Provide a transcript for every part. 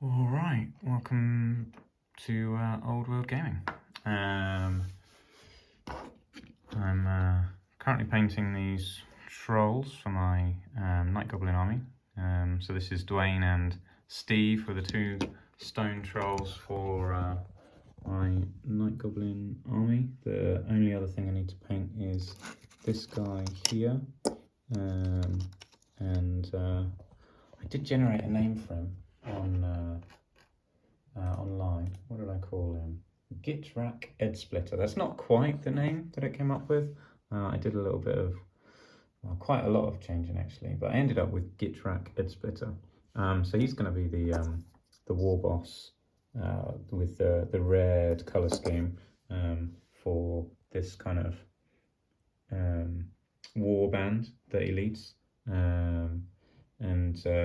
Alright, welcome to Old World Gaming. I'm currently painting these trolls for my Night Goblin army. So this is Dwayne and Steve with the two stone trolls for my Night Goblin army. The only other thing I need to paint is this guy here. I did generate a name for him on online. What did I call him? Gitrak Ed Splitter. That's not quite the name that it came up with. I did a little bit of, well, quite a lot of changing actually, but I ended up with Gitrak Ed Splitter. So he's going to be the war boss with the red color scheme for this kind of war band that he leads.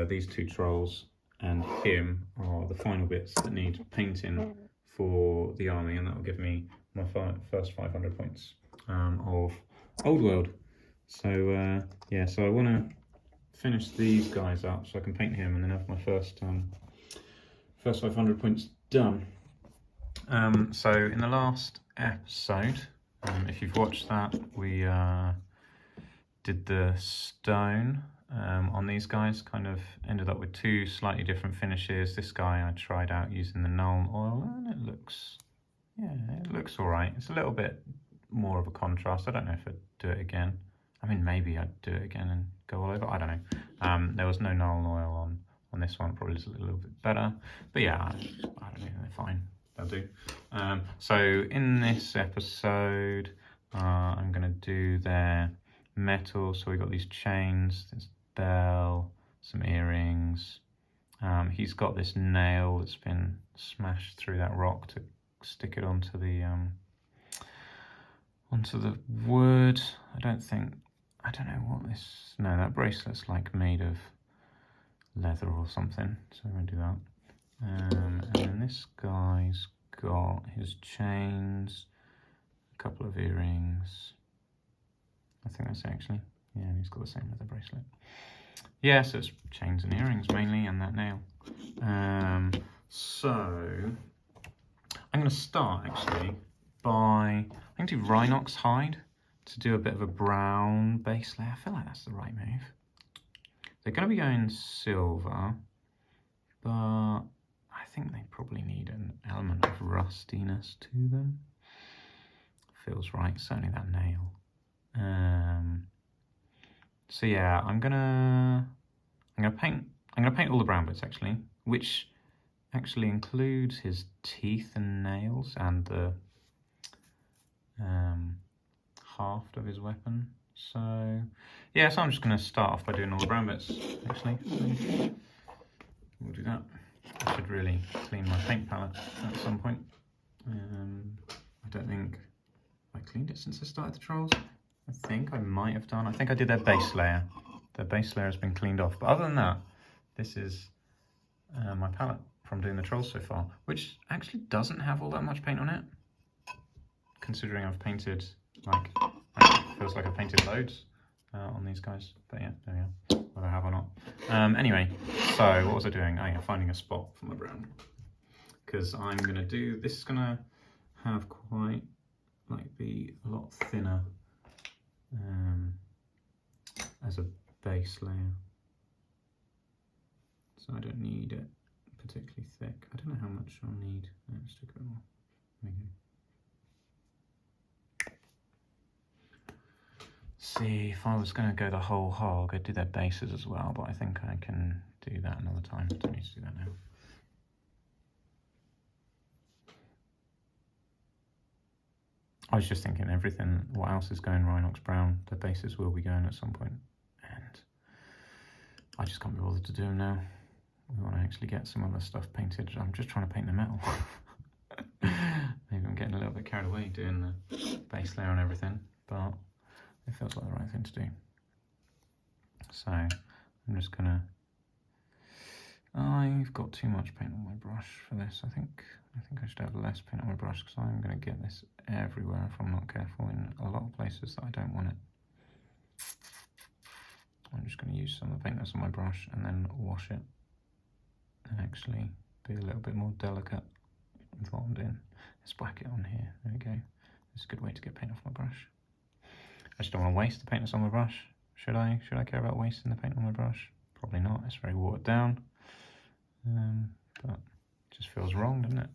These two trolls and him are the final bits that need painting for the army, and that will give me my first 500 points of Old World. So yeah, so I want to finish these guys up so I can paint him and then have my first 500 points done. So in the last episode, if you've watched that, we did the stone on these guys. Kind of ended up with two slightly different finishes. This guy I tried out using the Nuln oil, and it looks all right. It's a little bit more of a contrast. I don't know if I'd do it again. I mean, maybe I'd do it again and go all over. I don't know. There was no Nuln oil on this one. Probably a little bit better, but yeah, I don't know. They're fine. They'll do. So in this episode, I'm gonna do their metal. So we got these chains, this bell, some earrings. He's got this nail that's been smashed through that rock to stick it onto the wood. I don't know what this. No, that bracelet's like made of leather or something. So I'm gonna do that. And then this guy's got his chains, a couple of earrings. I think that's it actually. Yeah, and he's got the same leather bracelet. Yeah, so it's chains and earrings mainly, and that nail. So I'm going to start actually by, I'm going to do Rhinox hide to do a bit of a brown base layer. I feel like that's the right move. They're going to be going silver, but I think they probably need an element of rustiness to them. Feels right, certainly that nail. So yeah, I'm gonna paint all the brown bits actually, which actually includes his teeth and nails and the haft of his weapon. So yeah, so I'm just gonna start off by doing all the brown bits actually. So we'll do that. I should really clean my paint palette at some point. I don't think I cleaned it since I started the trolls. I think I might have done. I think I did their base layer. Their base layer has been cleaned off. But other than that, this is my palette from doing the trolls so far, which actually doesn't have all that much paint on it, considering I've painted, like, it feels like I've painted loads on these guys. But yeah, there we are, whether I have or not. Anyway, so what was I doing? Oh yeah, finding a spot for my brown. Because I'm going to do, this is going to have quite, like, be a lot thinner as a base layer, so I don't need it particularly thick. I don't know how much I'll need. Let's do a bit more. There we go. See, if I was going to go the whole hog, I'd do their bases as well, but I think I can do that another time. I don't need to do that now. I was just thinking everything, what else is going Rhinox brown, the bases will be going at some point, and I just can't be bothered to do them now. We want to actually get some other stuff painted. I'm just trying to paint the metal. Maybe I'm getting a little bit carried away doing the base layer and everything, but it feels like the right thing to do. So I'm just gonna, I've got too much paint on my brush for this. I think I should have less paint on my brush, because I'm going to get this everywhere if I'm not careful in a lot of places that I don't want it. I'm just going to use some of the paint that's on my brush and then wash it and actually be a little bit more delicate with what I'm doing. Let's whack it on here. There we go. It's a good way to get paint off my brush. I just don't want to waste the paint that's on my brush. Should I? Should I care about wasting the paint on my brush? Probably not. It's very watered down. But it just feels wrong, doesn't it?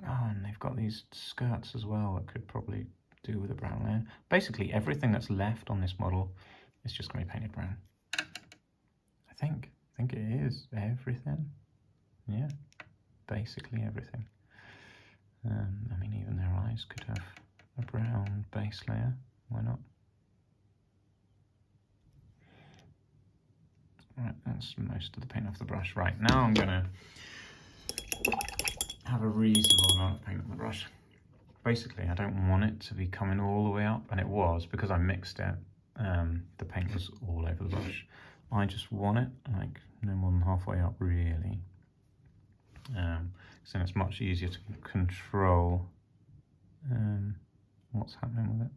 Oh, and they've got these skirts as well that could probably do with a brown layer. Basically, everything that's left on this model is just going to be painted brown. I think it is everything. Yeah, basically everything. I mean, even their eyes could have a brown base layer. Why not? Right, that's most of the paint off the brush. Right, now I'm going to have a reasonable amount of paint on the brush. Basically, I don't want it to be coming all the way up, and it was, because I mixed it, the paint was all over the brush. I just want it, like, no more than halfway up, really. So it's much easier to control what's happening with it.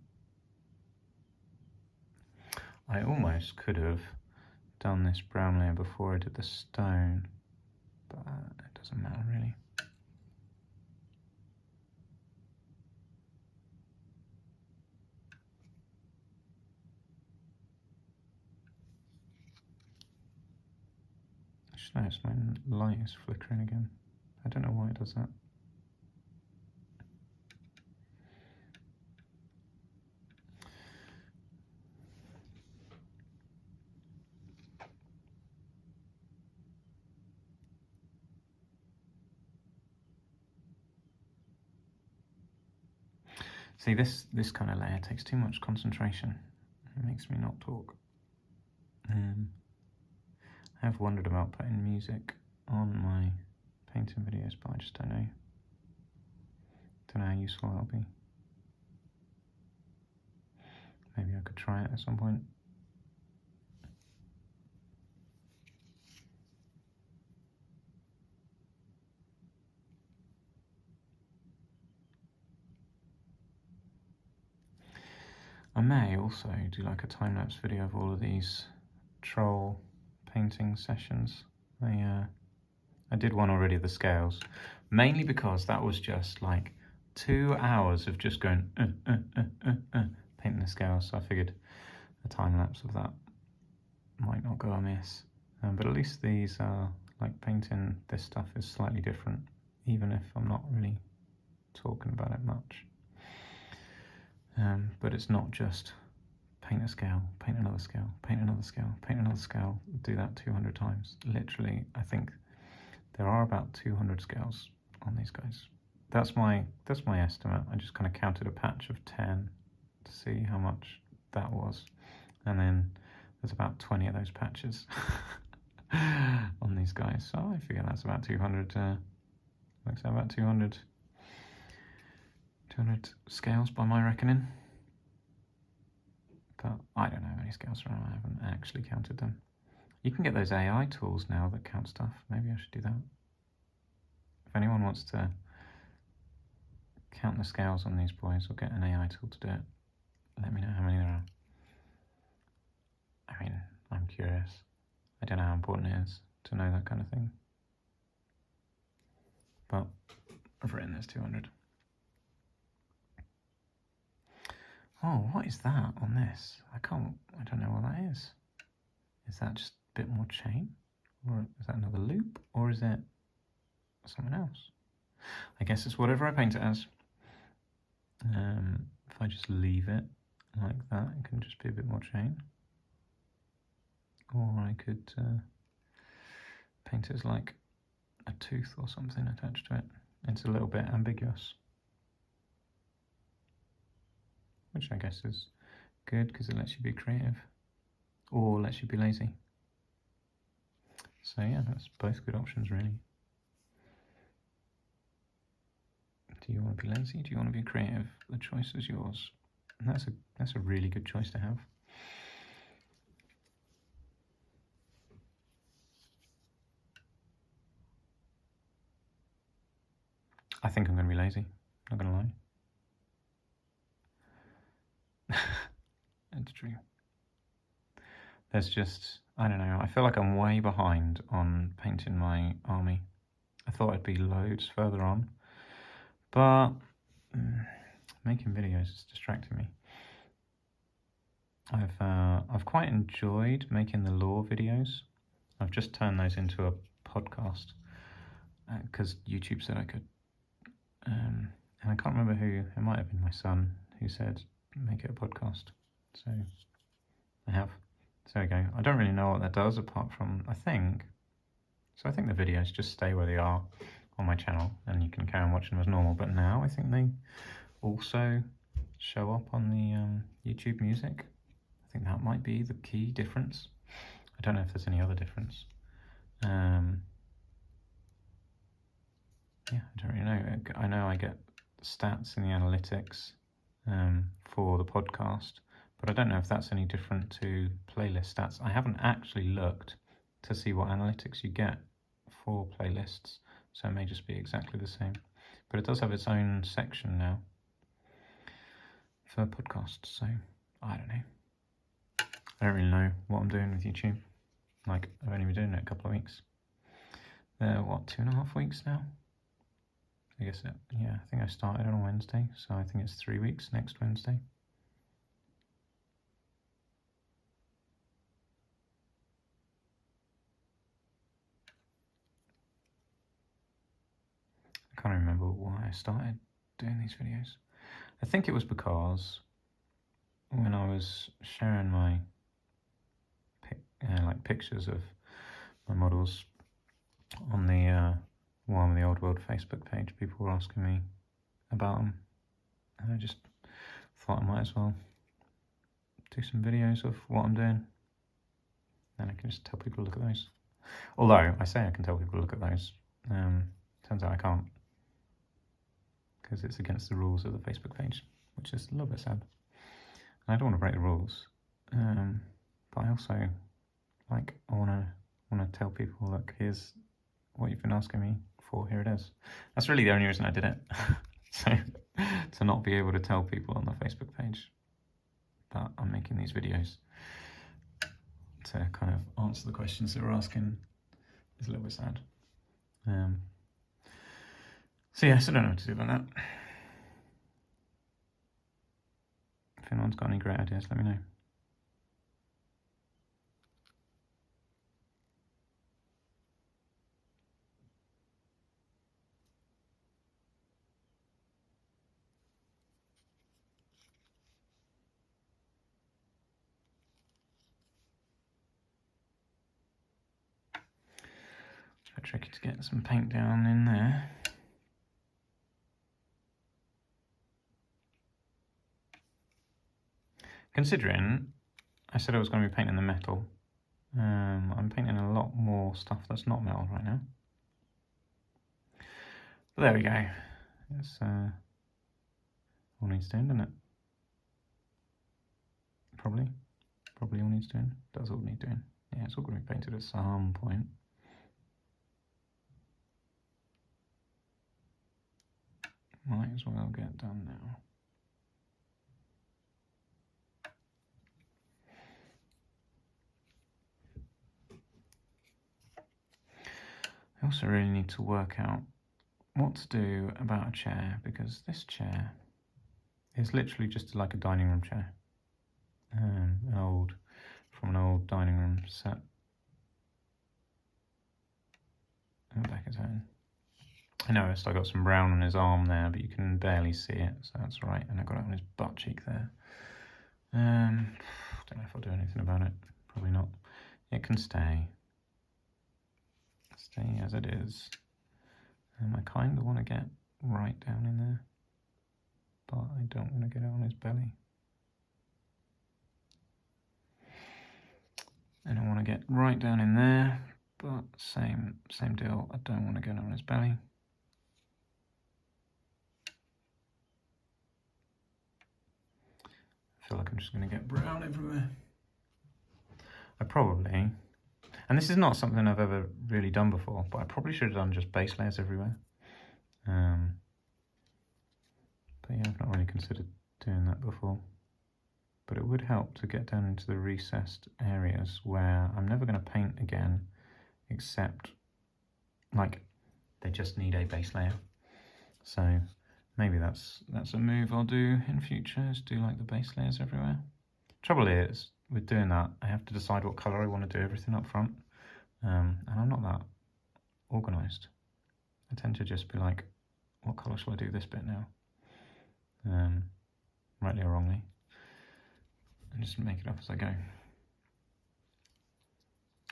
I almost could have done this brown layer before I did the stone, but it doesn't matter really. I just noticed my light is flickering again. I don't know why it does that. See, this kind of layer takes too much concentration. It makes me not talk. I have wondered about putting music on my painting videos, but I just don't know. Don't know how useful that'll be. Maybe I could try it at some point. I may also do like a time-lapse video of all of these troll painting sessions. I did one already of the scales, mainly because that was just like 2 hours of just going painting the scales, so I figured a time-lapse of that might not go amiss. But at least these are, like, painting this stuff is slightly different, even if I'm not really talking about it much. But it's not just paint a scale, paint another scale, paint another scale, paint another scale, do that 200 times. Literally, I think there are about 200 scales on these guys. That's my estimate. I just kind of counted a patch of 10 to see how much that was. And then there's about 20 of those patches on these guys. So I figure that's about 200, works out about 200 scales by my reckoning. But I don't know how many scales there are. I haven't actually counted them. You can get those AI tools now that count stuff. Maybe I should do that. If anyone wants to count the scales on these boys or get an AI tool to do it, let me know how many there are. I mean, I'm curious. I don't know how important it is to know that kind of thing. But I've written there's 200. Oh, what is that on this? I don't know what that is. Is that just a bit more chain? Or is that another loop? Or is it something else? I guess it's whatever I paint it as. If I just leave it like that, it can just be a bit more chain. Or I could paint it as like a tooth or something attached to it. It's a little bit ambiguous, which I guess is good because it lets you be creative or lets you be lazy. So yeah, that's both good options really. Do you want to be lazy? Do you want to be creative? The choice is yours. And that's a really good choice to have. I think I'm going to be lazy, not going to lie. It's true. I don't know, I feel like I'm way behind on painting my army. I thought I'd be loads further on, but making videos is distracting me. I've quite enjoyed making the lore videos. I've just turned those into a podcast because YouTube said I could. And I can't remember who, it might have been my son who said make it a podcast. So I have. So there we go. I don't really know what that does apart from, I think the videos just stay where they are on my channel and you can carry on watching them as normal. But now I think they also show up on the YouTube music. I think that might be the key difference. I don't know if there's any other difference. Yeah, I don't really know. I know I get stats in the analytics for the podcast, but I don't know if that's any different to playlist stats. I haven't actually looked to see what analytics you get for playlists, so it may just be exactly the same. But it does have its own section now for podcasts, so I don't know. I don't really know what I'm doing with YouTube. Like, I've only been doing it a couple of weeks. What, 2.5 weeks now? I guess yeah, I think I started on a Wednesday, so I think it's 3 weeks next Wednesday. I can't remember why I started doing these videos. I think it was because when I was sharing my like pictures of my models on the Warhammer the Old World Facebook page, people were asking me about them, and I just thought I might as well do some videos of what I'm doing. Then I can just tell people to look at those. Although I say I can tell people to look at those, turns out I can't, because it's against the rules of the Facebook page, which is a little bit sad. And I don't want to break the rules, but I also I want to tell people, look, here's what you've been asking me for. Here it is. That's really the only reason I did it. So to not be able to tell people on the Facebook page that I'm making these videos to kind of answer the questions that we're asking is a little bit sad. So yes, I don't know what to do about that. If anyone's got any great ideas, let me know. It's tricky to get some paint down in there. Considering I said I was going to be painting the metal, I'm painting a lot more stuff that's not metal right now. But there we go. It's all needs doing, doesn't it? Probably all needs doing. Does all need doing. Yeah, it's all going to be painted at some point. Might as well get done now. I also really need to work out what to do about a chair, because this chair is literally just like a dining room chair. From an old dining room set. Back his own. I noticed I got some brown on his arm there, but you can barely see it, so that's right. And I got it on his butt cheek there. Don't know if I'll do anything about it. Probably not. It can stay as it is. I kind of want to get right down in there, but I don't want to get it on his belly. And I want to get right down in there, but same deal. I don't want to get it on his belly. I feel like I'm just going to get brown everywhere. I probably, and this is not something I've ever really done before, but I probably should have done just base layers everywhere. But yeah, I've not really considered doing that before. but it would help to get down into the recessed areas where I'm never going to paint again, except like they just need a base layer. So maybe that's a move I'll do in future, is do like the base layers everywhere. Trouble is, with doing that, I have to decide what colour I want to do everything up front, and I'm not that organised. I tend to just be like, what colour shall I do this bit now? Rightly or wrongly, and just make it up as I go.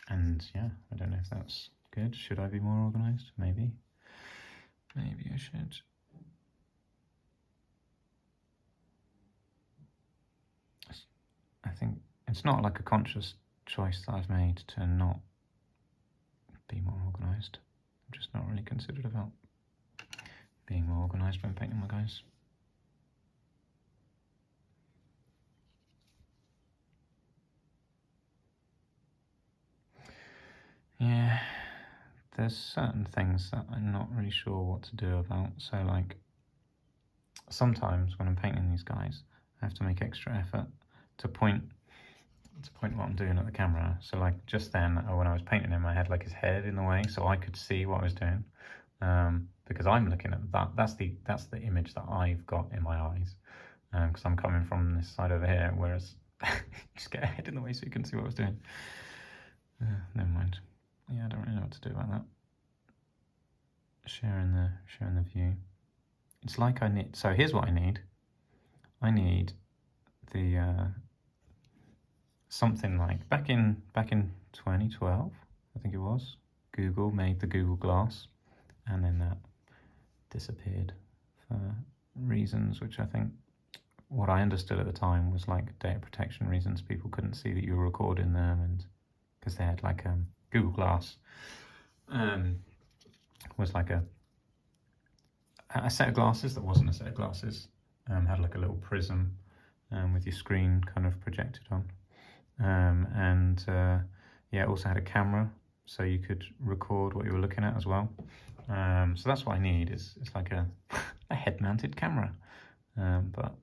And yeah, I don't know if that's good. Should I be more organised? Maybe. Maybe I should. I think it's not like a conscious choice that I've made to not be more organised. I'm just not really considered about being more organised when painting my guys. Yeah, there's certain things that I'm not really sure what to do about. So like, sometimes when I'm painting these guys, I have to make extra effort to point what I'm doing at the camera. So like just then, when I was painting him, I had like his head in the way, so I could see what I was doing, because I'm looking at that. That's the image that I've got in my eyes, because I'm coming from this side over here, whereas you just get a head in the way so you can see what I was doing. Never mind. Yeah, I don't really know what to do about that. Sharing the view. It's like I need. So here's what I need. I need the something like back in 2012, I think it was. Google made the Google Glass, and then that disappeared for reasons which I think, what I understood at the time was like data protection reasons. People couldn't see that you were recording them, and because they had like Google Glass was like a set of glasses that wasn't a set of glasses, had like a little prism with your screen kind of projected on, and yeah, it also had a camera so you could record what you were looking at as well. So that's what I need, is it's like a head-mounted camera, but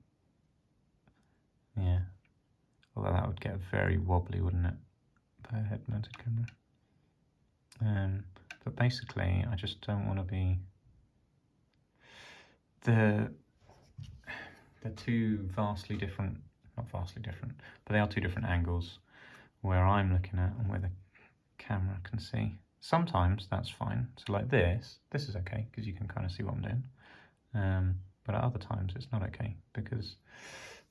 yeah, although that would get very wobbly, wouldn't it, by a head-mounted camera. But basically, I just don't want to be the two vastly different, not vastly different, but they are two different angles where I'm looking at and where the camera can see. Sometimes that's fine. So like this is okay because you can kind of see what I'm doing. But at other times it's not okay because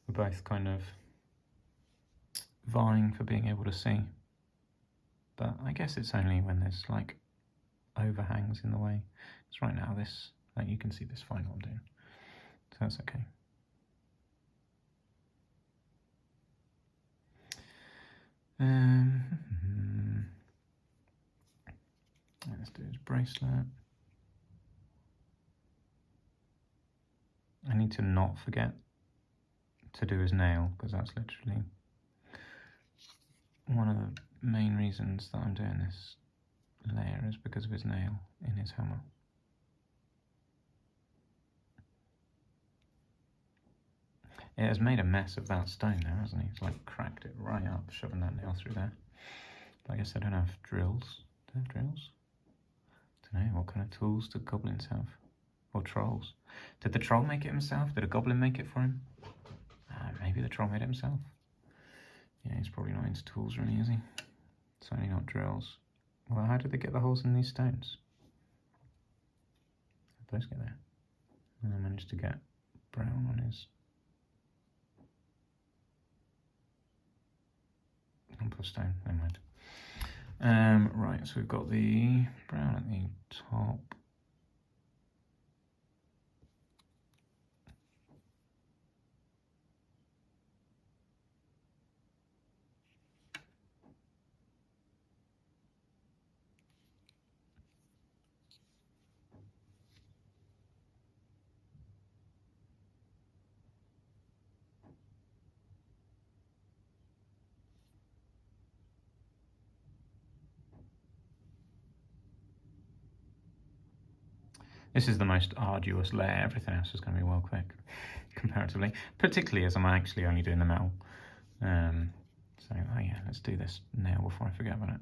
we're both kind of vying for being able to see. But I guess it's only when there's like overhangs in the way. Because right now this, like, you can see this fine what I'm doing. So that's okay. Let's do his bracelet. I need to not forget to do his nail, because that's literally one of the main reasons that I'm doing this layer, is because of his nail in his hammer. It has made a mess of that stone now, hasn't he? It's like cracked it right up, shoving that nail through there. But I guess I don't have drills. Do I have drills? I don't know, what kind of tools do goblins have? Or trolls? Did the troll make it himself? Did a goblin make it for him? Maybe the troll made it himself. Yeah, he's probably not into tools really, is he? Certainly not drills. Well, how did they get the holes in these stones? How did those get there? And I managed to get brown on his compost stone, never mind. Right, so we've got the brown at the top. This is the most arduous layer. Everything else is going to be well quick, comparatively. Particularly as I'm actually only doing the metal. So, oh yeah, let's do this now before I forget about it.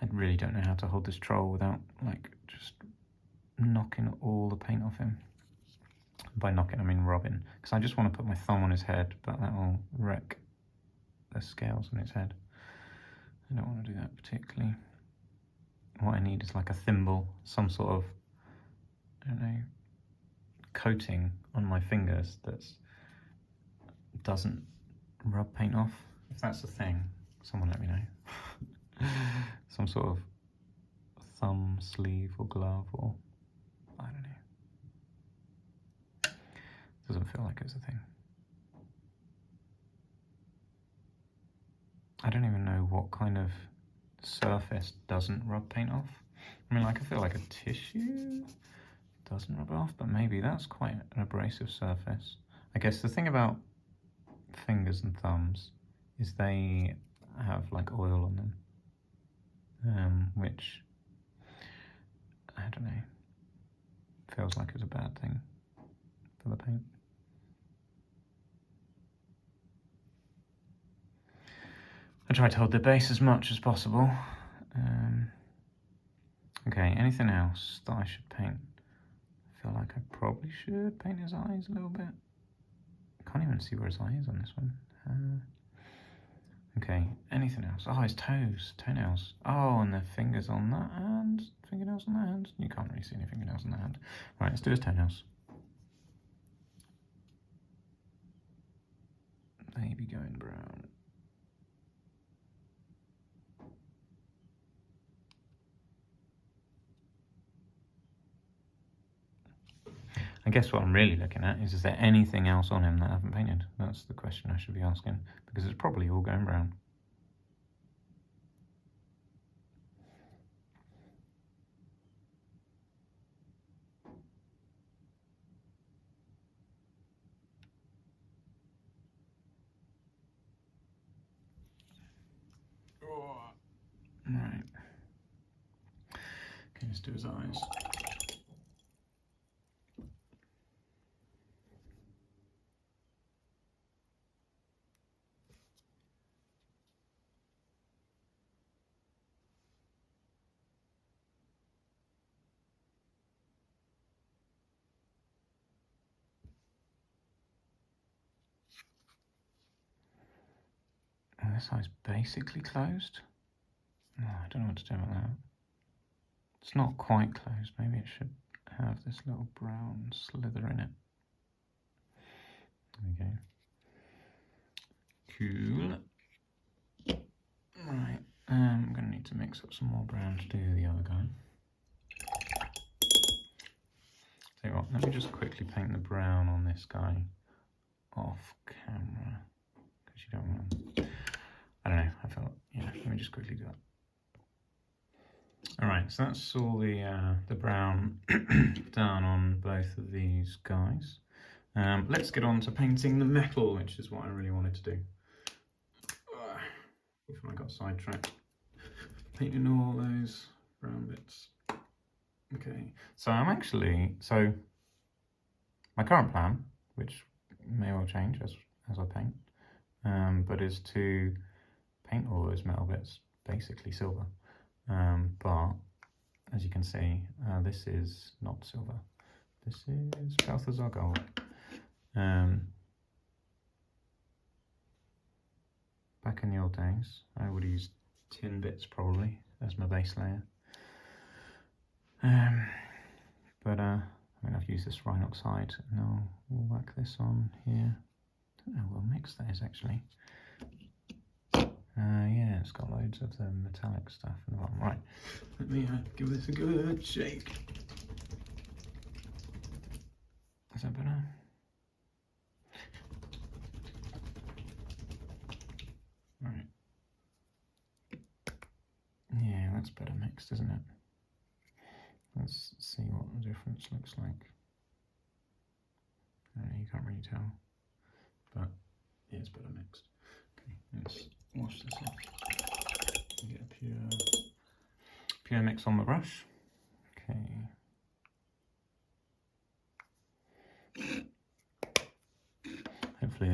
I really don't know how to hold this troll without, like, just knocking all the paint off him. By knocking, I mean rubbing. Because I just want to put my thumb on his head, but that'll wreck the scales on his head. I don't want to do that particularly. What I need is like a thimble, some sort of, I don't know, coating on my fingers that doesn't rub paint off. If that's a thing, someone let me know. Some sort of thumb sleeve or glove, or I don't know. Doesn't feel like it's a thing. I don't even know what kind of surface doesn't rub paint off. I mean, like, I feel like a tissue doesn't rub it off, but maybe that's quite an abrasive surface. I guess the thing about fingers and thumbs is they have like oil on them, which, I don't know, feels like it's a bad thing for the paint. I try to hold the base as much as possible. Okay, anything else that I should paint? I feel like I probably should paint his eyes a little bit. I can't even see where his eye is on this one. Okay, anything else? Oh, his toes, toenails. Oh, and the fingers on that hand, fingernails on that hand. You can't really see any fingernails on that hand. Right, let's do his toenails. Maybe going brown. I guess what I'm really looking at is there anything else on him that I haven't painted? That's the question I should be asking, because it's probably all going brown. Right. Okay, let's do his eyes. Oh, this eye's basically closed. Oh, I don't know what to do about that. It's not quite closed. Maybe it should have this little brown slither in it. There we go. Cool. Right. I'm going to need to mix up some more brown to do the other guy. Tell you what, let me just quickly paint the brown on this guy off camera. Because you don't want... I don't know, I felt... Yeah, let me just quickly do that. Alright, so that's all the brown done on both of these guys. Let's get on to painting the metal, which is what I really wanted to do. Before I got sidetracked. Painting all those brown bits. Okay, so so my current plan, which may well change as I paint, but is to paint all those metal bits basically silver. But as you can see, this is not silver. This is Balthazar gold. Back in the old days, I would use tin bits probably as my base layer. But I mean, I've used this rhine oxide, and we'll whack this on here. I don't know how well mixed that is actually. Yeah, it's got loads of the metallic stuff in the bottom. Right, let me give this a good shake. Is that better? Right. Yeah, that's better mixed, isn't it? Let's see what the difference looks like. You can't really tell, but yeah, it's better mixed. Okay, let's wash this off. Get a pure mix on the brush. Okay.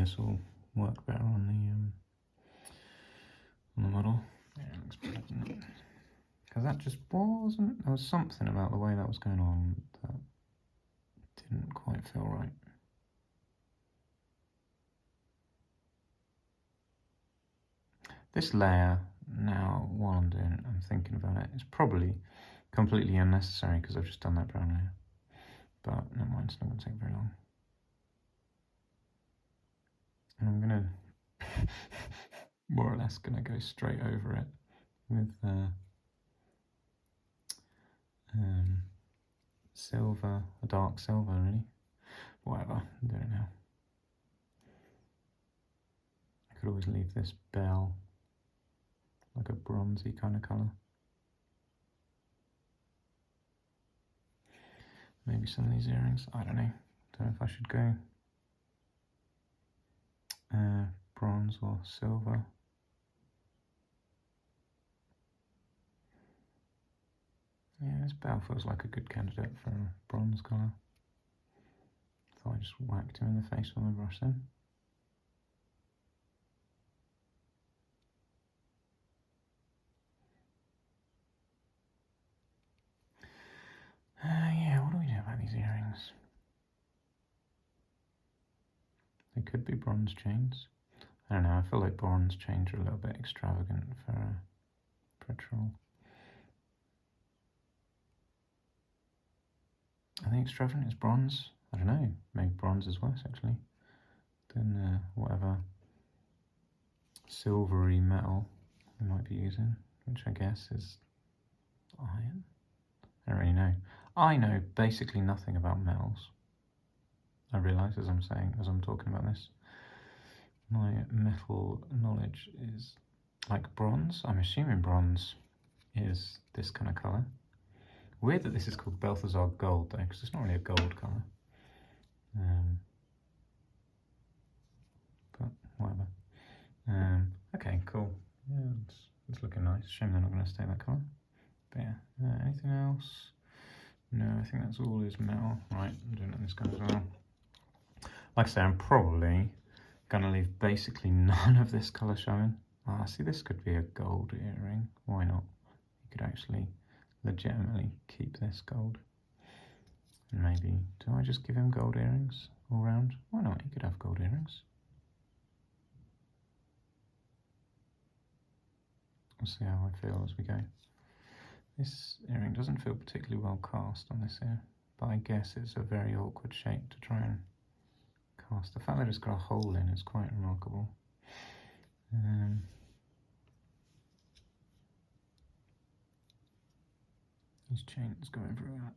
this will work better on the model. Yeah, it looks better, doesn't it? Because that just wasn't, there was something about the way that was going on that didn't quite feel right. This layer, now while I'm doing it, I'm thinking about it, it's probably completely unnecessary because I've just done that brown layer. But never mind, it's not going to take very long. And I'm going to, more or less, going to go straight over it with silver, a dark silver really. Whatever, I'm doing it now. I could always leave this bell like a bronzy kind of colour. Maybe some of these earrings, I don't know. Don't know if I should go bronze or silver. Yeah, this bell feels like a good candidate for a bronze colour. Thought I just whacked him in the face with my brush then. Yeah, what do we do about these earrings? They could be bronze chains. I don't know, I feel like bronze chains are a little bit extravagant for a troll. I think extravagant is bronze. I don't know, maybe bronze is worse actually than whatever silvery metal we might be using, which I guess is iron. I don't really know. I know basically nothing about metals. I realise as I'm talking about this, my metal knowledge is like bronze. I'm assuming bronze is this kind of colour. Weird that this is called Balthazar Gold though, because it's not really a gold colour. But whatever. Okay, cool. Yeah, it's looking nice. Shame they're not going to stay that colour. But yeah, anything else? No, I think that's all is metal. Right, I'm doing it in this colour as well. Like I say, I'm probably going to leave basically none of this colour showing. Ah, see, this could be a gold earring. Why not? You could actually legitimately keep this gold. And maybe, do I just give him gold earrings all round? Why not? He could have gold earrings. We'll see how I feel as we go. This earring doesn't feel particularly well cast on this ear, but I guess it's a very awkward shape to try and cast. The fact that it's got a hole in is quite remarkable. These chains going through that.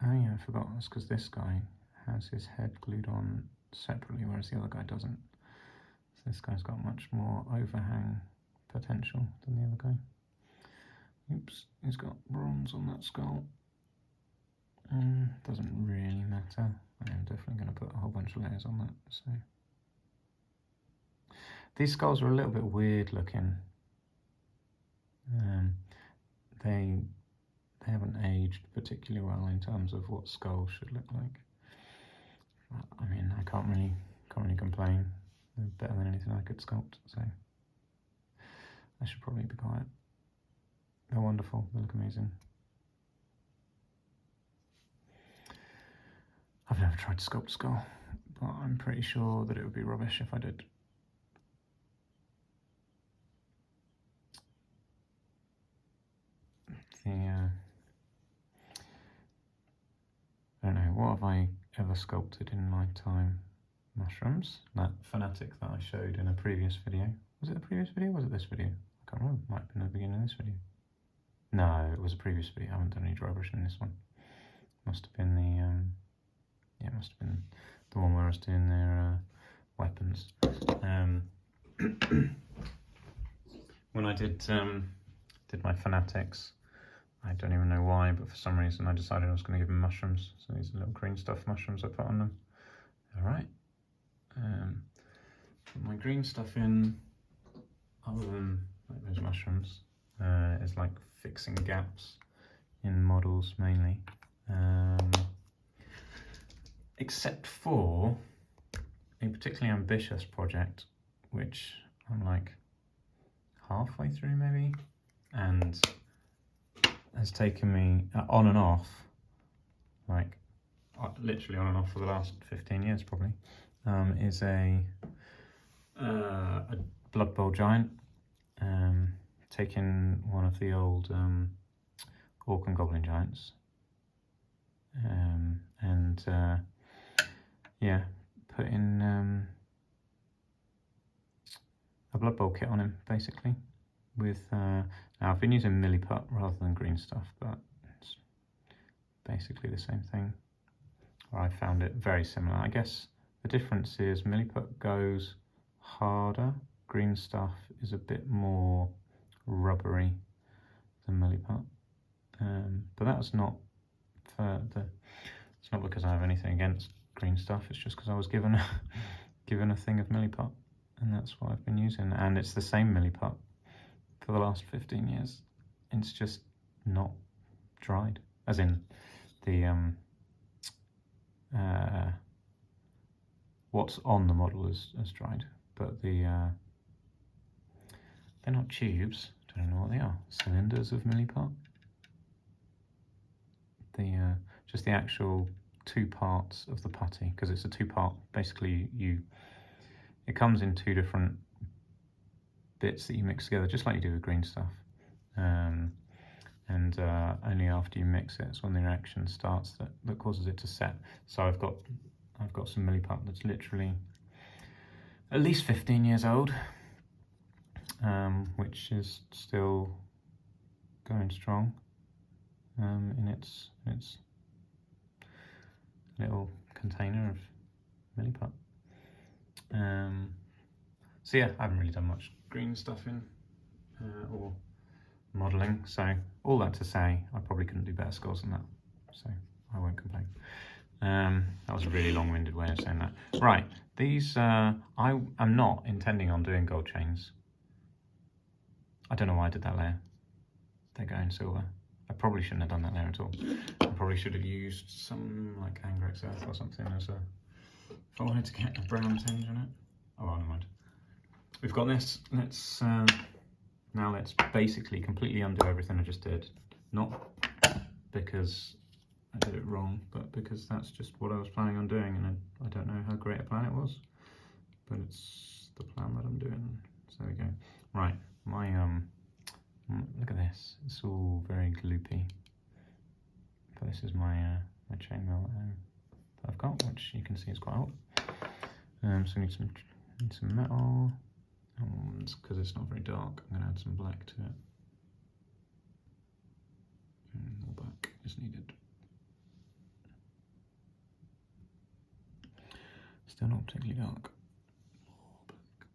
Oh yeah, I forgot. That's because this guy has his head glued on separately, whereas the other guy doesn't. So this guy's got much more overhang potential than the other guy. Oops, he's got bronze on that skull. Doesn't really matter. I am definitely going to put a whole bunch of layers on that. So these skulls are a little bit weird looking. They haven't aged particularly well in terms of what skulls should look like. I mean, I can't really complain. They're better than anything I could sculpt, so I should probably be quiet. They're wonderful, they look amazing. I've never tried to sculpt a skull, but I'm pretty sure that it would be rubbish if I did. I don't know, what have I ever sculpted in my time? Mushrooms, that fanatic that I showed in a previous video. Was it the previous video or was it this video? I can't remember, it might have been the beginning of this video. No, it was a previous video, I haven't done any dry brushing in this one. Must have been the, yeah, it must have been the one where I was doing their weapons. When I did my fanatics, I don't even know why, but for some reason I decided I was going to give them mushrooms. So these little green stuff mushrooms I put on them. Alright. Put my green stuff in, other than like those mushrooms, is like fixing gaps in models mainly. Except for a particularly ambitious project, which I'm like halfway through maybe, and has taken me on and off, like literally on and off for the last 15 years probably, is a Blood Bowl giant, taking one of the old Orc and Goblin giants, and yeah, putting a Blood Bowl kit on him basically. With now I've been using milliput rather than green stuff, but it's basically the same thing. Or I found it very similar. I guess the difference is milliput goes harder, green stuff is a bit more rubbery than milliput. But that's not it's not because I have anything against green stuff, it's just because I was given a thing of milliput, and that's what I've been using, and it's the same milliput for the last 15 years. It's just not dried, as in the what's on the model is dried, but they're not tubes. I don't know what they are. Cylinders of milliput. Just the actual two parts of the putty, because it's a two-part. Basically, it comes in two different bits that you mix together, just like you do with green stuff. And only after you mix it is when the reaction starts that causes it to set. So I've got some milliput that's literally at least 15 years old, which is still going strong in its little container of milliput. So yeah, I haven't really done much green stuff in or modelling, so all that to say, I probably couldn't do better scores than that, so I won't complain. That was a really long-winded way of saying that. Right, these, I am not intending on doing gold chains. I don't know why I did that layer. They're going silver. I probably shouldn't have done that layer at all. I probably should have used some like Angrex earth or something as a, if I wanted to get a brown tinge on it. Oh, well, never mind. We've got this. Now let's basically completely undo everything I just did. Not because I did it wrong, but because that's just what I was planning on doing, and I don't know how great a plan it was, but it's the plan that I'm doing. So there we go. Right, look at this. It's all very gloopy. But this is my chainmail that I've got, which you can see is quite old. So I need some metal. Because it's not very dark, I'm going to add some black to it. More black is needed. Still not particularly dark. More black.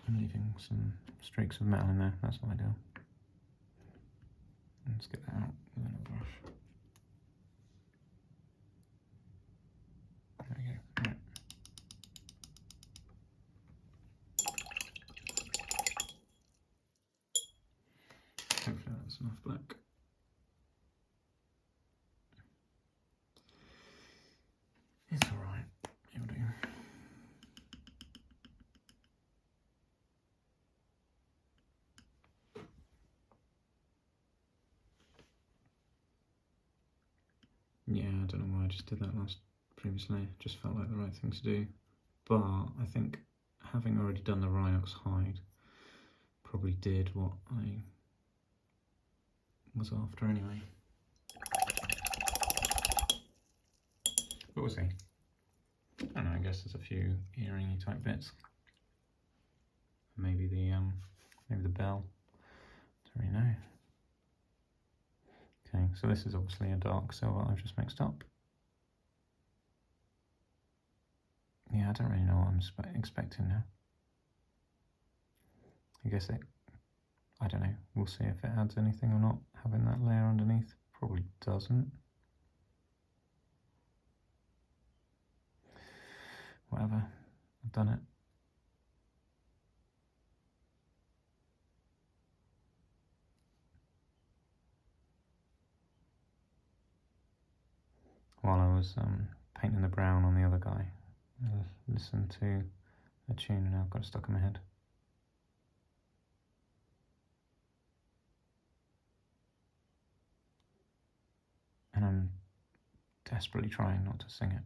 I'm leaving some streaks of metal in there, that's not ideal. Let's get that out with another brush. There we go. Right. Hopefully that's enough black. It's alright, it'll do. Yeah, I don't know why I just did that previously. Just felt like the right thing to do. But I think having already done the Rhinox hide probably did what I was after anyway. But we'll see. I don't know, I guess there's a few earringy type bits. Maybe the bell. Don't really know. Okay, so this is obviously a dark silver I've just mixed up. Yeah, I don't really know what I'm expecting now. I guess I don't know, we'll see if it adds anything or not, having that layer underneath. Probably doesn't. Whatever, I've done it. While I was painting the brown on the other guy, listen to a tune and I've got it stuck in my head. And I'm desperately trying not to sing it.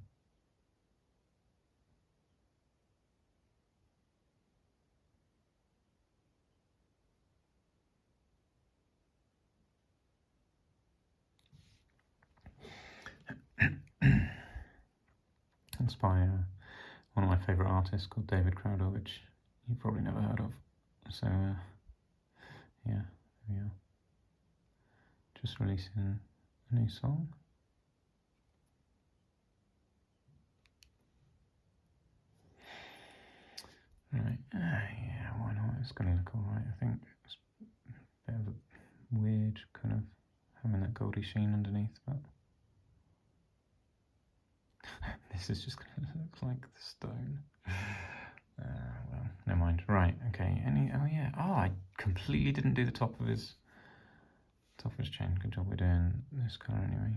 It's by one of my favourite artists called David Crowder, which you've probably never heard of. So, yeah, there we are. Just releasing a new song. Right, yeah, why not? It's going to look alright, I think. It's a bit of a weird kind of having that goldy sheen underneath, but this is just going to look like the stone. Well, never mind. Right, okay. I completely didn't do the top of his chain. Good job we're doing this colour anyway.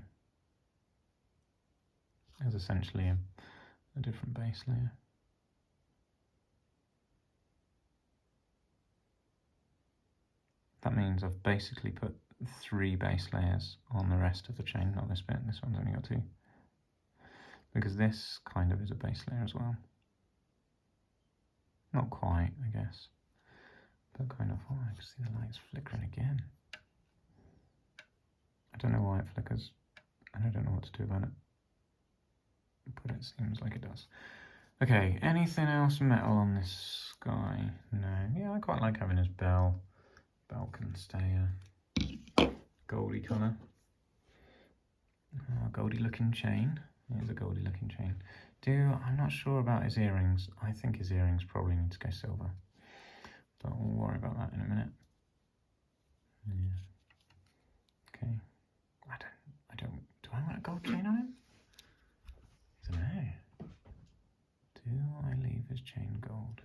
It's essentially a different base layer. That means I've basically put 3 base layers on the rest of the chain, not this bit. This one's only got 2. Because this kind of is a base layer as well. Not quite, I guess. But kind of. Oh, I can see the light's flickering again. I don't know why it flickers, and I don't know what to do about it. But it seems like it does. Okay, anything else metal on this guy? No. Yeah, I quite like having his bell. Bell can stay a goldy colour. Oh, goldy looking chain. Here's a goldy looking chain. I'm not sure about his earrings. I think his earrings probably need to go silver. But we'll worry about that in a minute. Yeah. Okay. Do I want a gold chain on him? I don't know. Do I leave his chain gold?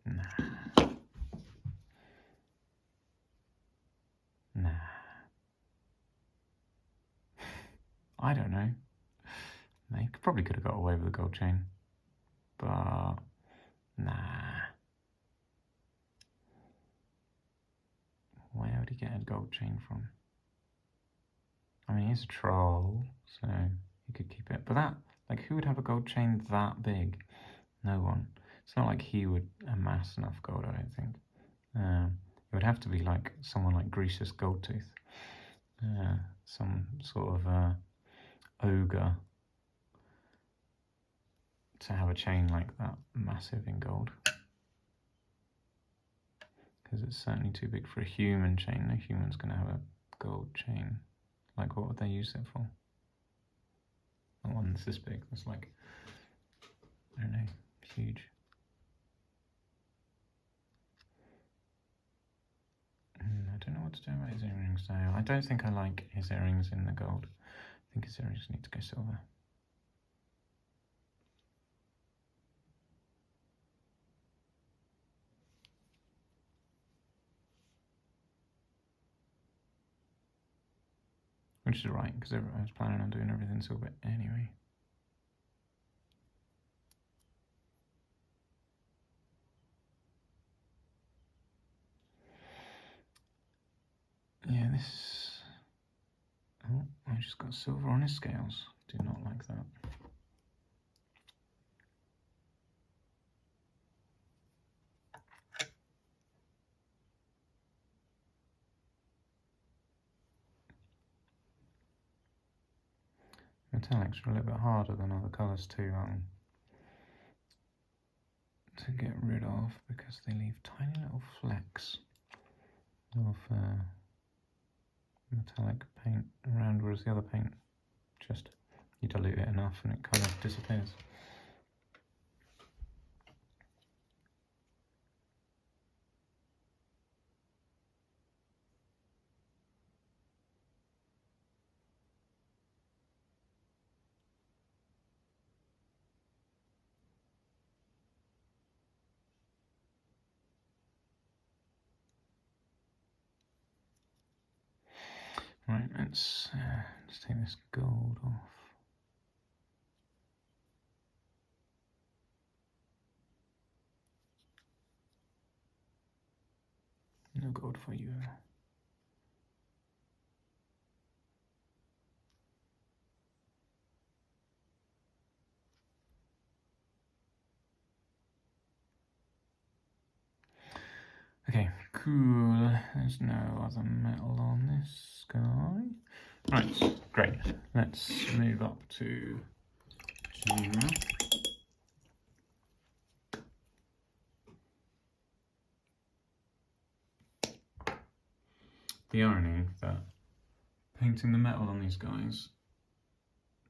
Nah. Nah. I don't know. They probably could have got away with a gold chain. But nah. Where would he get a gold chain from? I mean, he's a troll, so he could keep it. But who would have a gold chain that big? No one. It's not like he would amass enough gold, I don't think. It would have to be like someone like Greasus Goldtooth. Some sort of ogre to have a chain like that massive in gold. Because it's certainly too big for a human chain. No human's going to have a gold chain. Like, what would they use it for? That one's this big. That's like, I don't know, huge. I don't know what to do about his earrings now. I don't think I like his earrings in the gold. I think his earrings need to go silver. Which is right, because I was planning on doing everything silver anyway. Yeah, this... Oh, I just got silver on his scales. Do not like that. Metallics are a little bit harder than other colours to get rid of because they leave tiny little flecks of metallic paint around, whereas the other paint just you dilute it enough and it kind of disappears. Right, let's take this gold off. No gold for you. Okay, cool. There's no other metal on this guy. Right, great. Let's move up to genre. The irony that painting the metal on these guys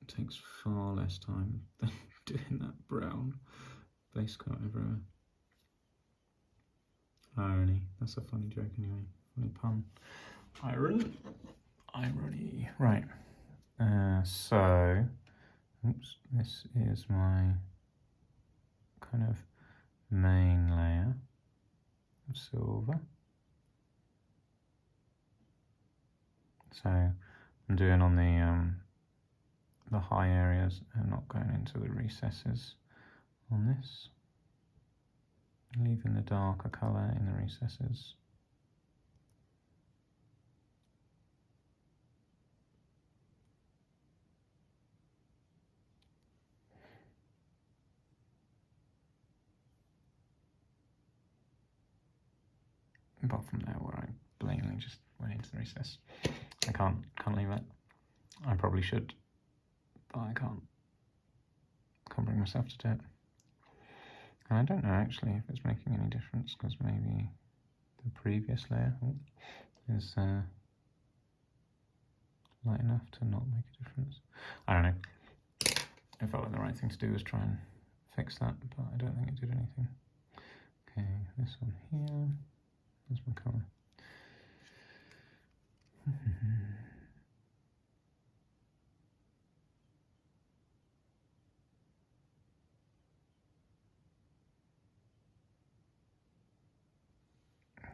takes far less time than doing that brown base coat everywhere. Irony. That's a funny joke anyway. Funny pun. Irony. Irony. Right. So, oops, this is my kind of main layer of silver. So I'm doing on the high areas and not going into the recesses on this. Leaving the darker colour in the recesses. Apart from there where I blatantly just went into the recess. I can't leave it. I probably should, but I can't bring myself to do it. And I don't know actually if it's making any difference, because maybe the previous layer is light enough to not make a difference. I don't know. I felt like the right thing to do was try and fix that, but I don't think it did anything. Okay, this one here. That's my colour.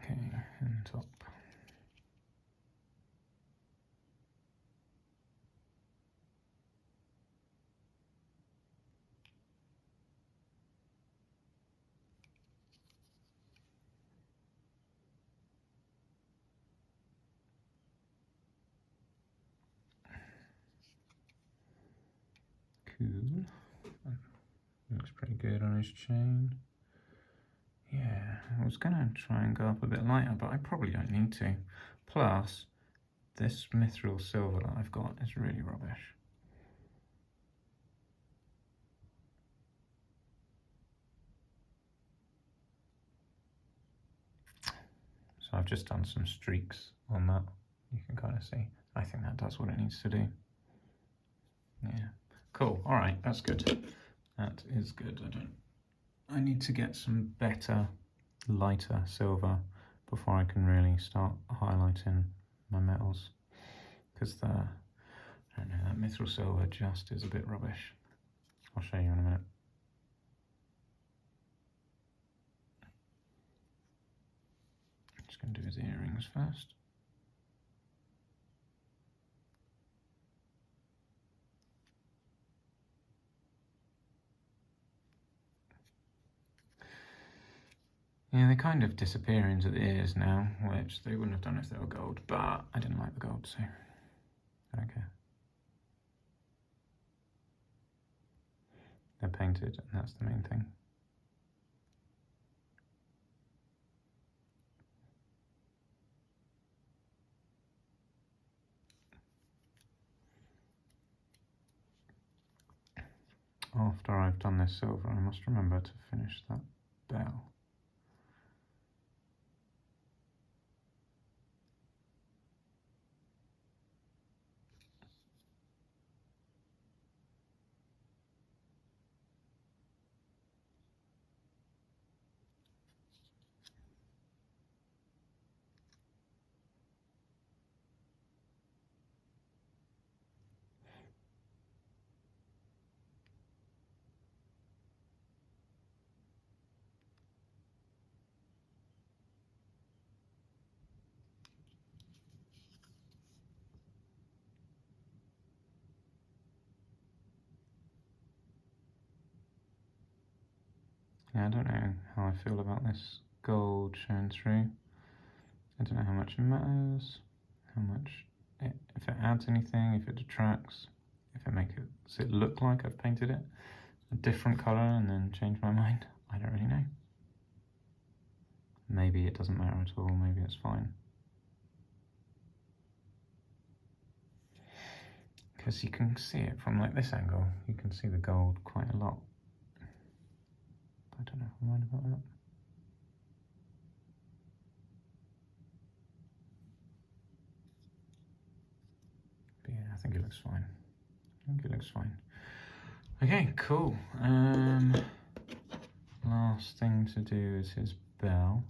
Okay, and top. Cool. Looks pretty good on his chain. Yeah, I was going to try and go up a bit lighter, but I probably don't need to. Plus, this mithril silver that I've got is really rubbish. So I've just done some streaks on that. You can kind of see. I think that does what it needs to do. Yeah. Cool. All right. That's good. That is good. I need to get some better, lighter silver before I can really start highlighting my metals. Because I don't know, that mithril silver just is a bit rubbish. I'll show you in a minute. I'm just going to do his earrings first. Yeah, they kind of disappear into the ears now, which they wouldn't have done if they were gold, but I didn't like the gold, so I don't care. They're painted, and that's the main thing. After I've done this silver, I must remember to finish that bell. Yeah, I don't know how I feel about this gold showing through. I don't know how much it matters, if it adds anything, if it detracts, if it makes it look like I've painted it a different colour and then change my mind. I don't really know. Maybe it doesn't matter at all, maybe it's fine. Because you can see it from like this angle, you can see the gold quite a lot. I don't know if I'm right about that. But yeah, I think it looks fine. Okay, cool. Last thing to do is his bell.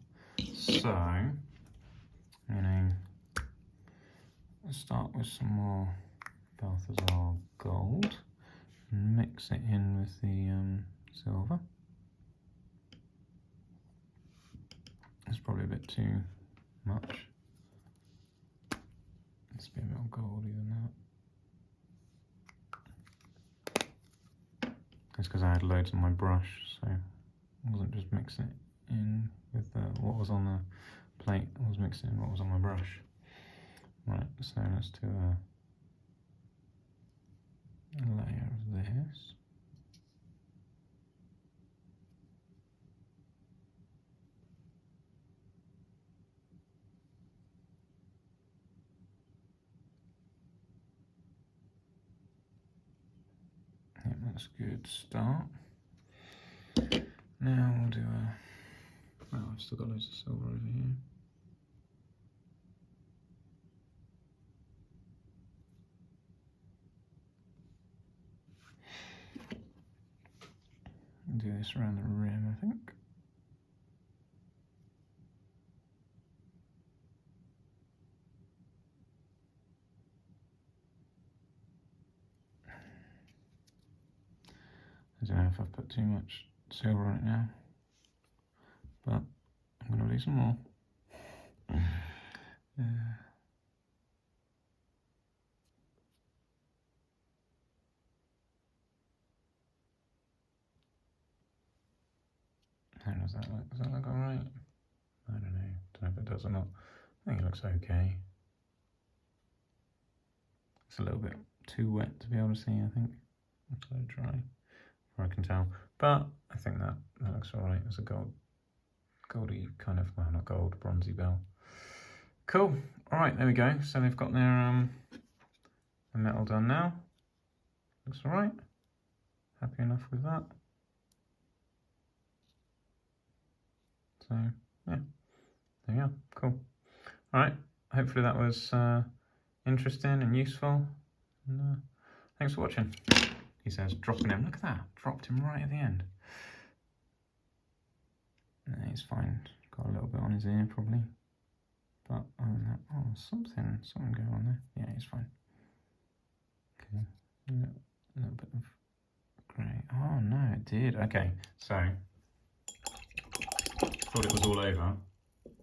So, I'm gonna start with some more Balthazar gold and mix it in with the silver. It's probably a bit too much. Let's be a bit more goldy than that. That's because I had loads on my brush, so I wasn't just mixing it in with what was on the plate. I was mixing in what was on my brush. Right, so let's do a layer of this. Yep, that's a good start. Now we'll do well, I've still got loads of silver over here. Do this around the rim, I think. I don't know if I've put too much silver on it now, but I'm going to do some more. How does that look? Does that look alright? I don't know if it does or not. I think it looks okay. It's a little bit too wet to be able to see, I think. It's a little dry, or I can tell. But I think that looks alright. It's a goldy kind of, well, not gold, bronzy bell. Cool. Alright, there we go. So they've got their metal done now. Looks alright. Happy enough with that. So, yeah. There you go. Cool. Alright. Hopefully that was interesting and useful. And, thanks for watching. He says, dropping him. Look at that. Dropped him right at the end. No, he's fine. Got a little bit on his ear, probably. But other than that, oh, something going on there. Yeah, he's fine. Okay. A little bit of grey. Oh, no, it did. Okay, so thought it was all over,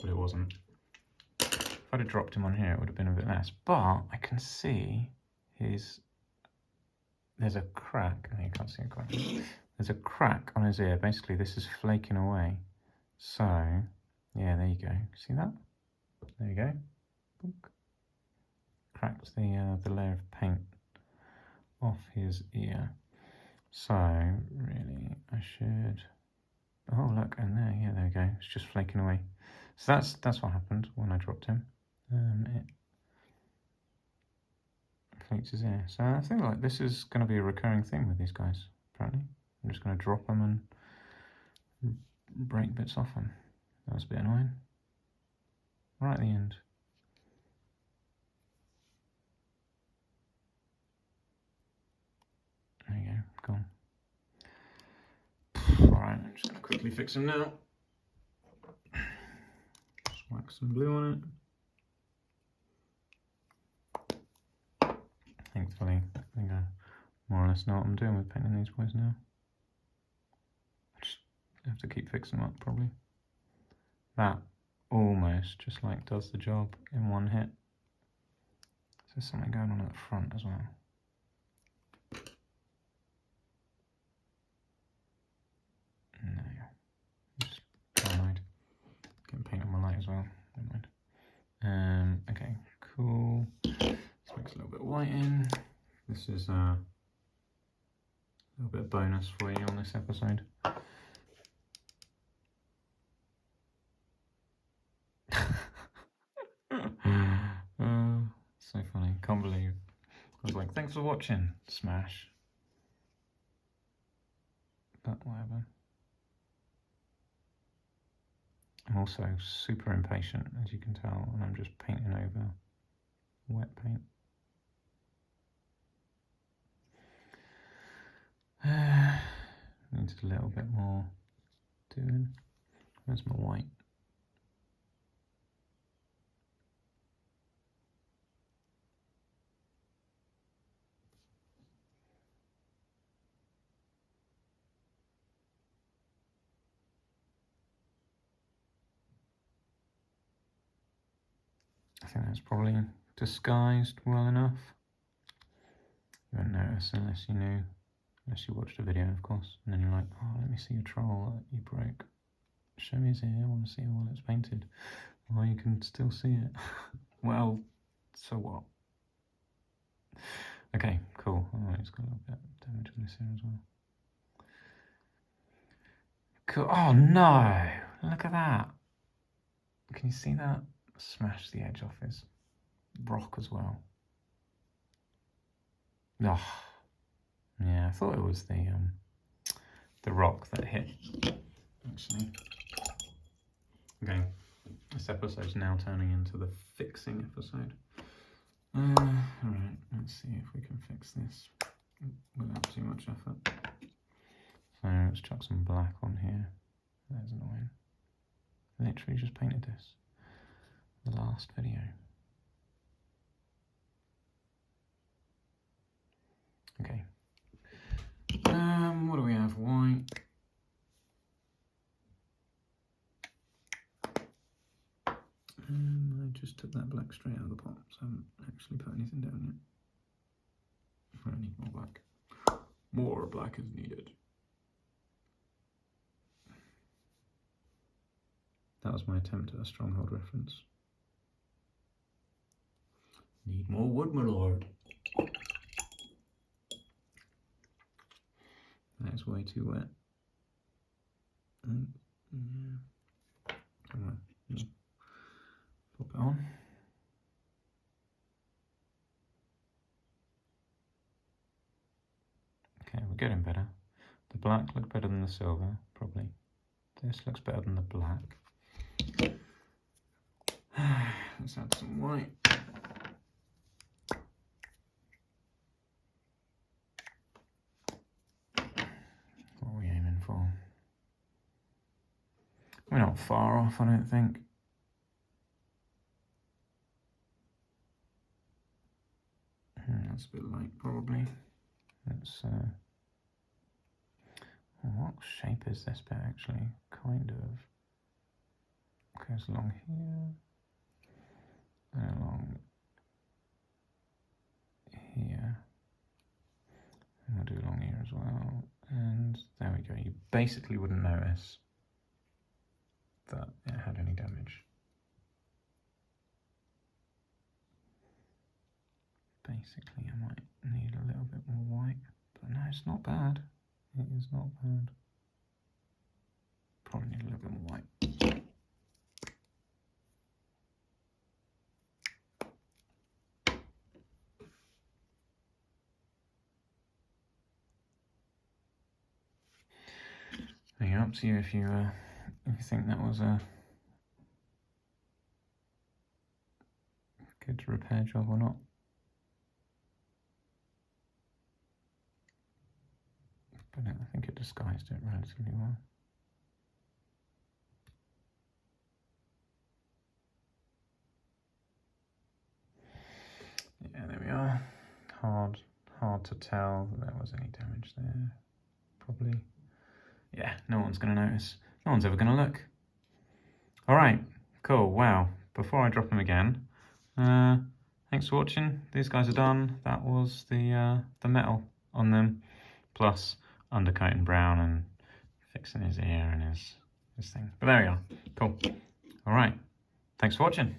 but it wasn't. If I'd have dropped him on here, it would have been a bit less. But I can see there's a crack. Oh, you can't see a crack. There's a crack on his ear. Basically, this is flaking away. So, yeah, there you go. See that? There you go. Cracked the layer of paint off his ear. So, really, I should... Oh, look, and there we go. It's just flaking away. So that's what happened when I dropped him. It flakes his ear. So I think like this is going to be a recurring thing with these guys, apparently. I'm just going to drop them and break bits off them. That was a bit annoying. Right at the end. There you go, gone. Alright, I'm just going to quickly fix him now. Just whack some blue on it. Thankfully, I think I more or less know what I'm doing with painting these boys now. I just have to keep fixing them up, probably. That almost just like does the job in one hit. So there's something going on at the front as well. No. fighting. This is a little bit of bonus for you on this episode. So funny, can't believe. I was like, thanks for watching, smash. But whatever. I'm also super impatient, as you can tell, and I'm just painting over wet paint. Needs a little bit more doing. Where's my white? I think that's probably disguised well enough. You won't notice unless you knew, unless you watched a video, of course. And then you're like, oh, let me see your troll that you broke. Show me his ear, I want to see it while it's painted. Well, you can still see it. Well, so what? Okay, cool. Oh, it's got a little bit of damage on this here as well. Cool. Oh no! Look at that. Can you see that? Smash the edge off his rock as well. Oh, yeah, I thought it was the rock that hit, actually. Okay, this episode's now turning into the fixing episode. Alright, let's see if we can fix this without too much effort. So let's chuck some black on here. That's annoying. Literally just painted this the last video. Okay. What do we have? White. I just took that black straight out of the pot, so I haven't actually put anything down yet. I need more black. More black is needed. That was my attempt at a stronghold reference. Need more wood, my lord. That is way too wet. Yeah. Come on. Pop it on. Okay, we're getting better. The black looked better than the silver, probably. This looks better than the black. Let's add some white. What are we aiming for? We're not far off, I don't think. That's a bit light, probably. Let's, what shape is this bit, actually? Kind of goes along here, and along here, and we'll do along here as well, and there we go. You basically wouldn't notice that it had any damage. Basically, I might need a little bit more white, but no, it's not bad. It is not bad. Probably need a little bit more white. Yeah, up to you if you think that was a good repair job or not. But I think it disguised it relatively well. Yeah, there we are. Hard to tell that there was any damage there. Probably. Yeah, no one's going to notice. No one's ever going to look. All right, cool. Wow. Before I drop them again, thanks for watching. These guys are done. That was the metal on them, plus undercoating brown and fixing his ear and his thing. But there we are. Cool. All right. Thanks for watching.